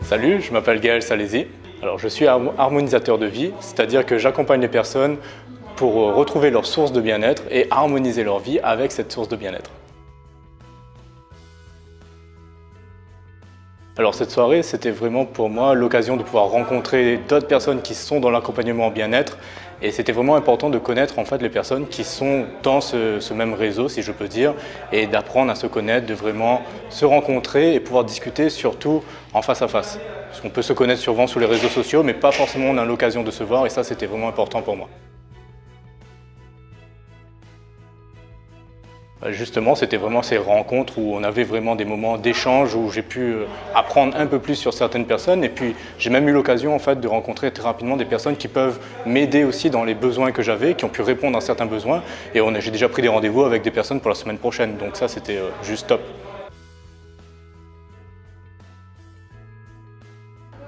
Salut, je m'appelle Gaël Salési. Alors, je suis harmonisateur de vie, c'est-à-dire que j'accompagne les personnes pour retrouver leur source de bien-être et harmoniser leur vie avec cette source de bien-être. Alors cette soirée, c'était vraiment pour moi l'occasion de pouvoir rencontrer d'autres personnes qui sont dans l'accompagnement en bien-être et c'était vraiment important de connaître en fait les personnes qui sont dans ce même réseau, si je peux dire, et d'apprendre à se connaître, de vraiment se rencontrer et pouvoir discuter surtout en face à face. Parce qu'on peut se connaître souvent sur les réseaux sociaux, mais pas forcément on a l'occasion de se voir et ça c'était vraiment important pour moi. Justement, c'était vraiment ces rencontres où on avait vraiment des moments d'échange où j'ai pu apprendre un peu plus sur certaines personnes et puis j'ai même eu l'occasion en fait de rencontrer très rapidement des personnes qui peuvent m'aider aussi dans les besoins que j'avais, qui ont pu répondre à certains besoins et j'ai déjà pris des rendez-vous avec des personnes pour la semaine prochaine, donc ça c'était juste top.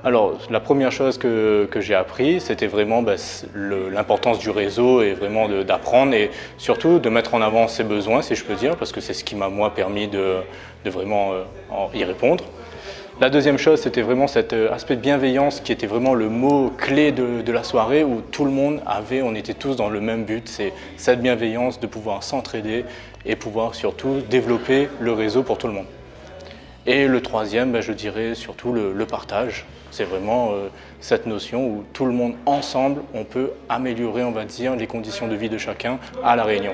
Alors, la première chose que j'ai appris, c'était vraiment l'importance du réseau et vraiment d'apprendre et surtout de mettre en avant ses besoins, si je peux dire, parce que c'est ce qui m'a moi permis de vraiment y répondre. La deuxième chose, c'était vraiment cet aspect de bienveillance qui était vraiment le mot clé de la soirée où tout le monde on était tous dans le même but, c'est cette bienveillance de pouvoir s'entraider et pouvoir surtout développer le réseau pour tout le monde. Et le troisième, je dirais surtout le partage. C'est vraiment cette notion où tout le monde ensemble, on peut améliorer, on va dire, les conditions de vie de chacun à La Réunion.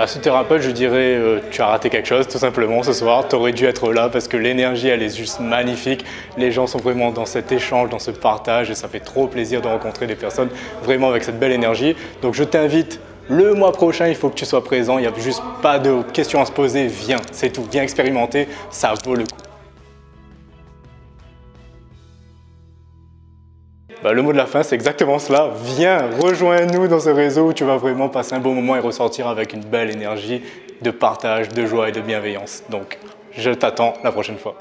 Ce thérapeute, je dirais, tu as raté quelque chose tout simplement ce soir. Tu aurais dû être là parce que l'énergie, elle est juste magnifique. Les gens sont vraiment dans cet échange, dans ce partage et ça fait trop plaisir de rencontrer des personnes vraiment avec cette belle énergie. Donc je t'invite. Le mois prochain, il faut que tu sois présent, il n'y a juste pas de questions à se poser, viens, c'est tout, viens expérimenter, ça vaut le coup. Le mot de la fin, c'est exactement cela, viens, rejoins-nous dans ce réseau où tu vas vraiment passer un bon moment et ressortir avec une belle énergie de partage, de joie et de bienveillance. Donc, je t'attends la prochaine fois.